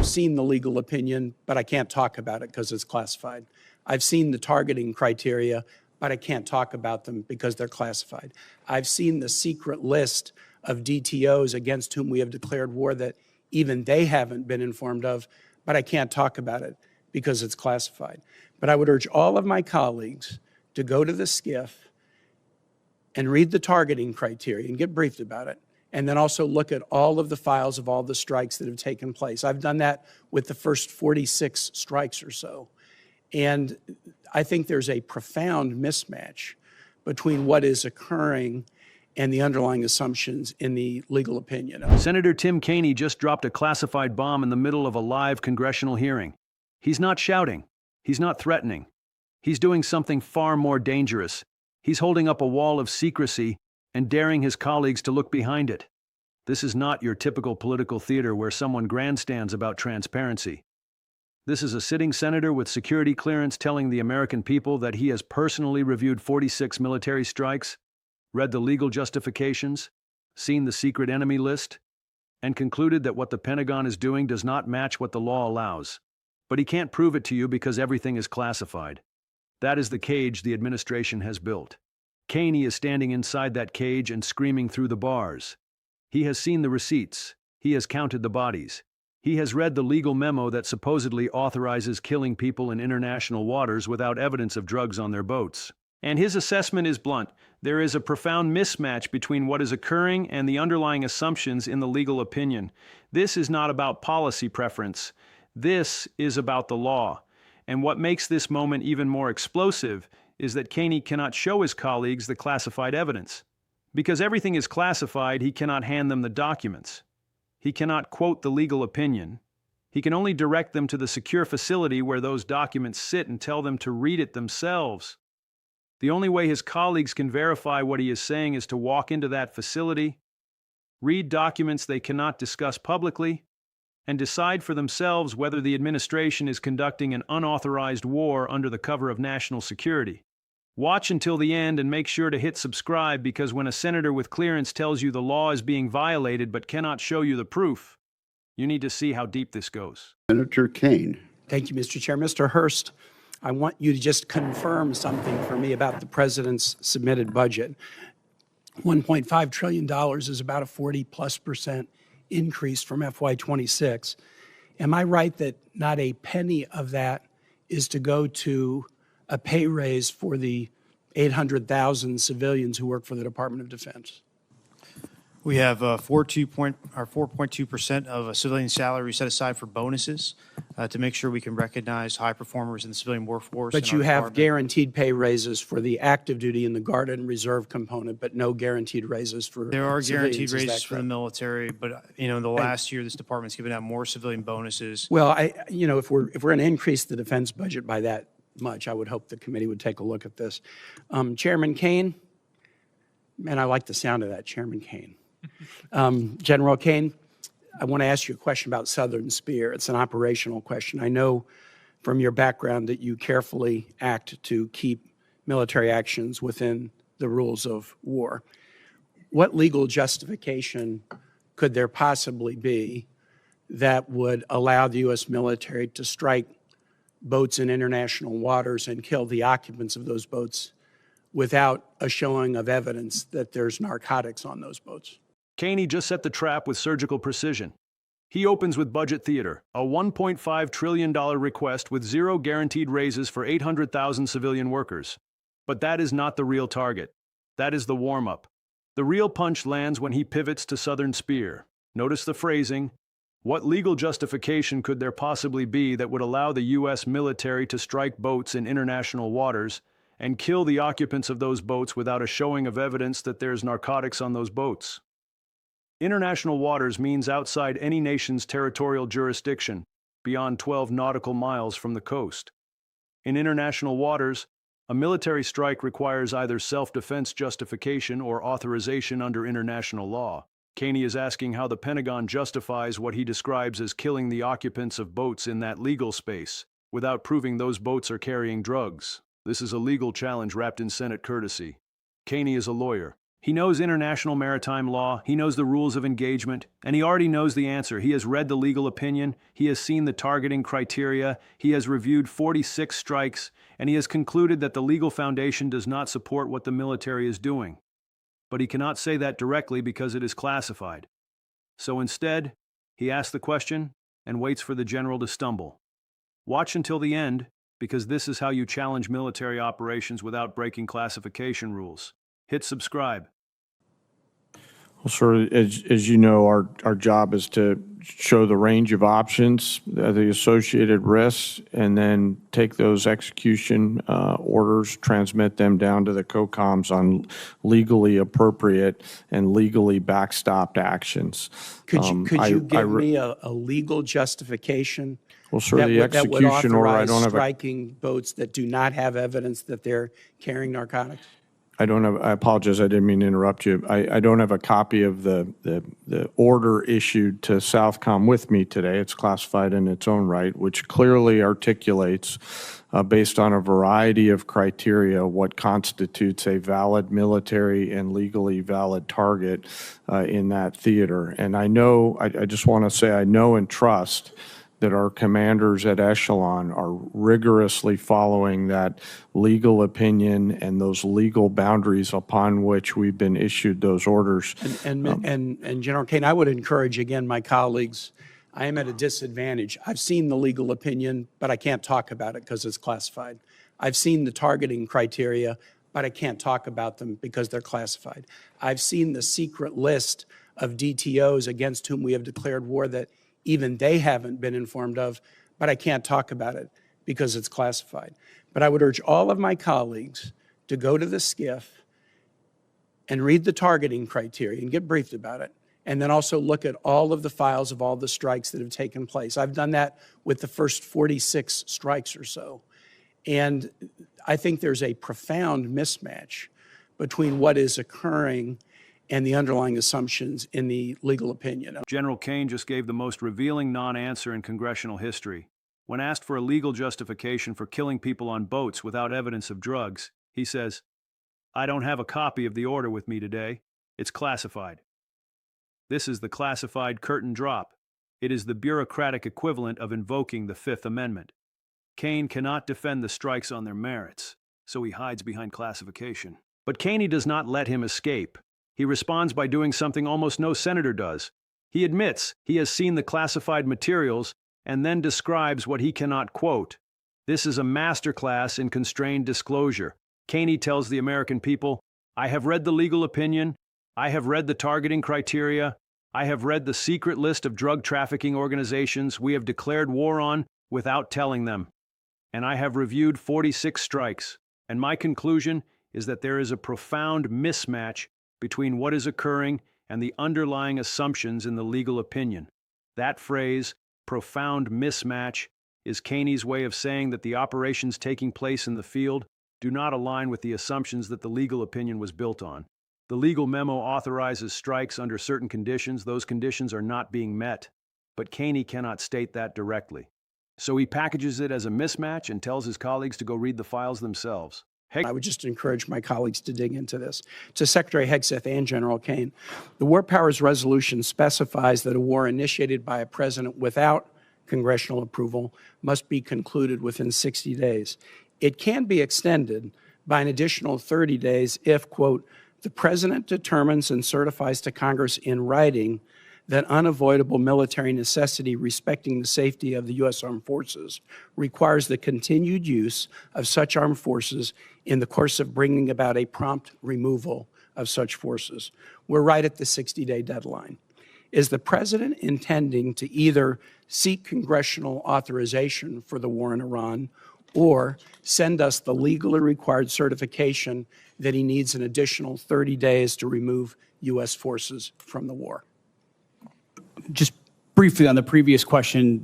seen the legal opinion, but I can't talk about it because it's classified. I've seen the targeting criteria, but I can't talk about them because they're classified. I've seen the secret list of DTOs against whom we have declared war that even they haven't been informed of, but I can't talk about it because it's classified. But I would urge all of my colleagues to go to the SCIF and read the targeting criteria and get briefed about it, and then also look at all of the files of all the strikes that have taken place. I've done that with the first 46 strikes or so. And I think there's a profound mismatch between what is occurring and the underlying assumptions in the legal opinion. Senator Tim Kaine just dropped a classified bomb in the middle of a live congressional hearing. He's not shouting. He's not threatening. He's doing something far more dangerous. He's holding up a wall of secrecy and daring his colleagues to look behind it. This is not your typical political theater where someone grandstands about transparency. This is a sitting senator with security clearance telling the American people that he has personally reviewed 46 military strikes, read the legal justifications, seen the secret enemy list, and concluded that what the Pentagon is doing does not match what the law allows. But he can't prove it to you because everything is classified. That is the cage the administration has built. Kaine is standing inside that cage and screaming through the bars. He has seen the receipts. He has counted the bodies. He has read the legal memo that supposedly authorizes killing people in international waters without evidence of drugs on their boats. And his assessment is blunt. There is a profound mismatch between what is occurring and the underlying assumptions in the legal opinion. This is not about policy preference. This is about the law. And what makes this moment even more explosive is that Kaine cannot show his colleagues the classified evidence. Because everything is classified, he cannot hand them the documents. He cannot quote the legal opinion. He can only direct them to the secure facility where those documents sit and tell them to read it themselves. The only way his colleagues can verify what he is saying is to walk into that facility, read documents they cannot discuss publicly, and decide for themselves whether the administration is conducting an unauthorized war under the cover of national security. Watch until the end and make sure to hit subscribe, because when a senator with clearance tells you the law is being violated but cannot show you the proof, you need to see how deep this goes. Senator Kaine. Thank you, Mr. Chair. Mr. Hurst, I want you to just confirm something for me about the president's submitted budget. $1.5 trillion is about a 40+% increase from FY26. Am I right that not a penny of that is to go to a pay raise for the 800,000 civilians who work for the Department of Defense? We have 4.2% of a civilian salary set aside for bonuses to make sure we can recognize high performers in the civilian workforce. But you have guaranteed pay raises for the active duty and the Guard and Reserve component, but no guaranteed raises for There are civilians. guaranteed raises for the military, but in the last year, this department's given out more civilian bonuses. Well, if we're going to increase the defense budget by that much, I would hope the committee would take a look at this. Chairman Kaine, man, I like the sound of that, Chairman Kaine. General Kaine, I want to ask you a question about Southern Spear. It's an operational question. I know from your background that you carefully act to keep military actions within the rules of war. What legal justification could there possibly be that would allow the U.S. military to strike boats in international waters and kill the occupants of those boats without a showing of evidence that there's narcotics on those boats? Kaine just set the trap with surgical precision. He opens with budget theater, a $1.5 trillion request with zero guaranteed raises for 800,000 civilian workers. But that is not the real target. That is the warm-up. The real punch lands when he pivots to Southern Spear. Notice the phrasing. What legal justification could there possibly be that would allow the U.S. military to strike boats in international waters and kill the occupants of those boats without a showing of evidence that there's narcotics on those boats? International waters means outside any nation's territorial jurisdiction, beyond 12 nautical miles from the coast. In international waters, a military strike requires either self-defense justification or authorization under international law. Kaine is asking how the Pentagon justifies what he describes as killing the occupants of boats in that legal space, without proving those boats are carrying drugs. This is a legal challenge wrapped in Senate courtesy. Kaine is a lawyer. He knows international maritime law, he knows the rules of engagement, and he already knows the answer. He has read the legal opinion, he has seen the targeting criteria, he has reviewed 46 strikes, and he has concluded that the legal foundation does not support what the military is doing. But he cannot say that directly because it is classified. So instead, he asks the question and waits for the general to stumble. Watch until the end, because this is how you challenge military operations without breaking classification rules. Hit subscribe. Well, sir, as you know, our job is to show the range of options, the associated risks, and then take those execution orders, transmit them down to the COCOMs on legally appropriate and legally backstopped actions. Could you give me a legal justification? Well, sir, the execution order, I don't have striking boats that do not have evidence that they're carrying narcotics? I apologize, I didn't mean to interrupt you. I don't have a copy of the order issued to Southcom with me today. It's classified in its own right, which clearly articulates, based on a variety of criteria, what constitutes a valid military and legally valid target in that theater. And I just want to say I know and trust that our commanders at Echelon are rigorously following that legal opinion and those legal boundaries upon which we've been issued those orders. And General Kaine, I would encourage, again, my colleagues, I am at a disadvantage. I've seen the legal opinion, but I can't talk about it because it's classified. I've seen the targeting criteria, but I can't talk about them because they're classified. I've seen the secret list of DTOs against whom we have declared war that even they haven't been informed of, but I can't talk about it because it's classified. But I would urge all of my colleagues to go to the SCIF and read the targeting criteria and get briefed about it, and then also look at all of the files of all the strikes that have taken place. I've done that with the first 46 strikes or so. And I think there's a profound mismatch between what is occurring and the underlying assumptions in the legal opinion. General Kaine just gave the most revealing non-answer in congressional history. When asked for a legal justification for killing people on boats without evidence of drugs, he says, "I don't have a copy of the order with me today. It's classified." This is the classified curtain drop. It is the bureaucratic equivalent of invoking the Fifth Amendment. Kaine cannot defend the strikes on their merits, so he hides behind classification. But Kaine does not let him escape. He responds by doing something almost no senator does. He admits he has seen the classified materials and then describes what he cannot quote. This is a masterclass in constrained disclosure. Kaine tells the American people, "I have read the legal opinion, I have read the targeting criteria, I have read the secret list of drug trafficking organizations we have declared war on without telling them. And I have reviewed 46 strikes. And my conclusion is that there is a profound mismatch between what is occurring and the underlying assumptions in the legal opinion." That phrase, profound mismatch, is Kaine's way of saying that the operations taking place in the field do not align with the assumptions that the legal opinion was built on. The legal memo authorizes strikes under certain conditions. Those conditions are not being met, but Kaine cannot state that directly. So he packages it as a mismatch and tells his colleagues to go read the files themselves. I would just encourage my colleagues to dig into this. To Secretary Hegseth and General Kaine, the War Powers Resolution specifies that a war initiated by a president without congressional approval must be concluded within 60 days. It can be extended by an additional 30 days if, quote, "the president determines and certifies to Congress in writing that unavoidable military necessity respecting the safety of the U.S. Armed Forces requires the continued use of such armed forces in the course of bringing about a prompt removal of such forces." We're right at the 60-day deadline. Is the president intending to either seek congressional authorization for the war in Iran or send us the legally required certification that he needs an additional 30 days to remove U.S. forces from the war? Just briefly on the previous question,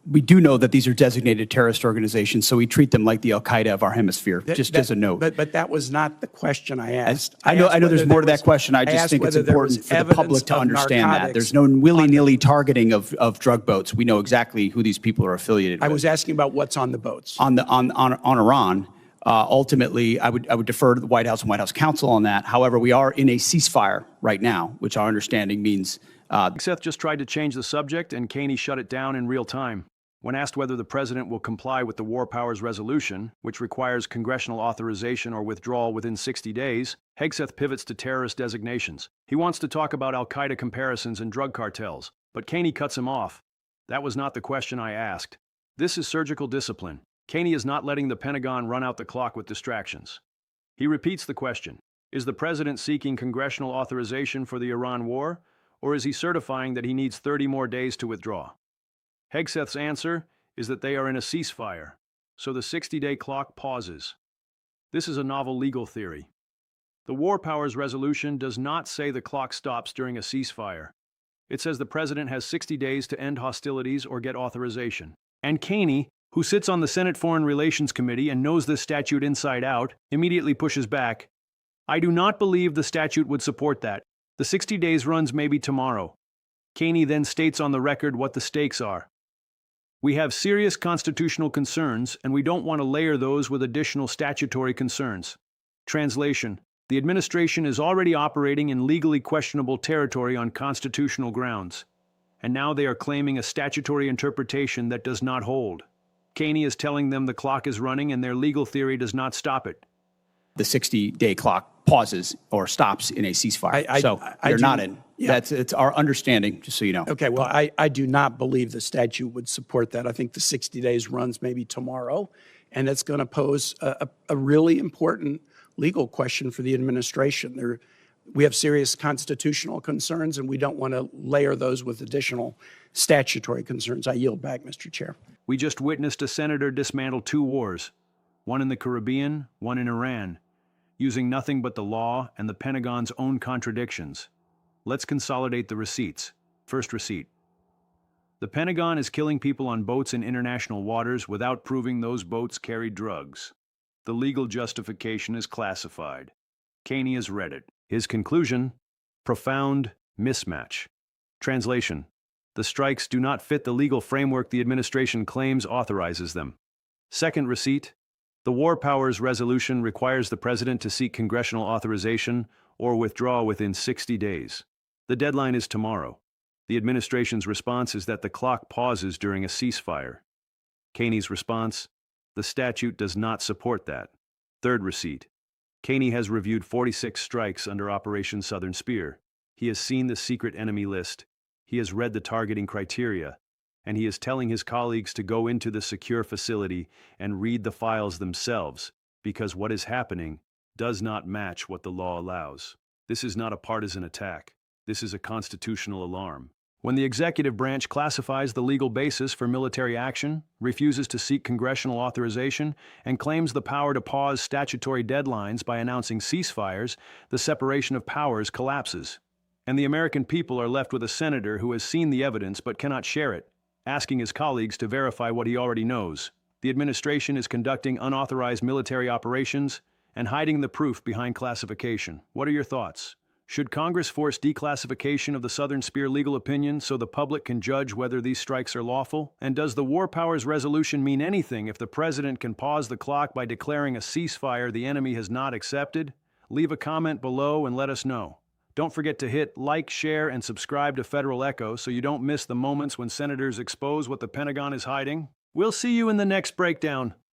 we do know that these are designated terrorist organizations, so we treat them like the Al-Qaeda of our hemisphere, just as a note. But that was not the question I asked. I know there's more to that question. I just think it's important for the public to understand that. There's no willy-nilly targeting of drug boats. We know exactly who these people are affiliated with. I was asking about what's on the boats. On Iran, Ultimately, I would defer to the White House and White House counsel on that. However, we are in a ceasefire right now, which our understanding means Hegseth just tried to change the subject, and Kaine shut it down in real time. When asked whether the president will comply with the War Powers Resolution, which requires congressional authorization or withdrawal within 60 days, Hegseth pivots to terrorist designations. He wants to talk about al-Qaeda comparisons and drug cartels, but Kaine cuts him off. That was not the question I asked. This is surgical discipline. Kaine is not letting the Pentagon run out the clock with distractions. He repeats the question. Is the president seeking congressional authorization for the Iran war, or is he certifying that he needs 30 more days to withdraw? Hegseth's answer is that they are in a ceasefire, so the 60-day clock pauses. This is a novel legal theory. The War Powers Resolution does not say the clock stops during a ceasefire. It says the president has 60 days to end hostilities or get authorization. And Kaine, who sits on the Senate Foreign Relations Committee and knows this statute inside out, immediately pushes back. I do not believe the statute would support that. The 60 days runs maybe tomorrow. Kaine then states on the record what the stakes are. We have serious constitutional concerns, and we don't want to layer those with additional statutory concerns. Translation: the administration is already operating in legally questionable territory on constitutional grounds, and now they are claiming a statutory interpretation that does not hold. Kaine is telling them the clock is running and their legal theory does not stop it. The 60-day clock pauses or stops in a ceasefire. You're not in. Yeah. It's our understanding, just so you know. Okay, well, I do not believe the statute would support that. I think the 60 days runs maybe tomorrow, and it's going to pose a really important legal question for the administration. We have serious constitutional concerns, and we don't want to layer those with additional statutory concerns. I yield back, Mr. Chair. We just witnessed a senator dismantle 2 wars, one in the Caribbean, one in Iran, using nothing but the law and the Pentagon's own contradictions. Let's consolidate the receipts. First receipt. The Pentagon is killing people on boats in international waters without proving those boats carried drugs. The legal justification is classified. Kaine has read it. His conclusion: profound mismatch. Translation: the strikes do not fit the legal framework the administration claims authorizes them. Second receipt. The War Powers Resolution requires the president to seek congressional authorization or withdraw within 60 days. The deadline is tomorrow. The administration's response is that the clock pauses during a ceasefire. Kaine's response: the statute does not support that. Third receipt. Kaine has reviewed 46 strikes under Operation Southern Spear. He has seen the secret enemy list. He has read the targeting criteria. And he is telling his colleagues to go into the secure facility and read the files themselves, because what is happening does not match what the law allows. This is not a partisan attack. This is a constitutional alarm. When the executive branch classifies the legal basis for military action, refuses to seek congressional authorization, and claims the power to pause statutory deadlines by announcing ceasefires, the separation of powers collapses. And the American people are left with a senator who has seen the evidence but cannot share it, asking his colleagues to verify what he already knows. The administration is conducting unauthorized military operations and hiding the proof behind classification. What are your thoughts? Should Congress force declassification of the Southern Spear legal opinion so the public can judge whether these strikes are lawful? And does the War Powers Resolution mean anything if the president can pause the clock by declaring a ceasefire the enemy has not accepted? Leave a comment below and let us know. Don't forget to hit like, share, and subscribe to Federal Echo so you don't miss the moments when senators expose what the Pentagon is hiding. We'll see you in the next breakdown.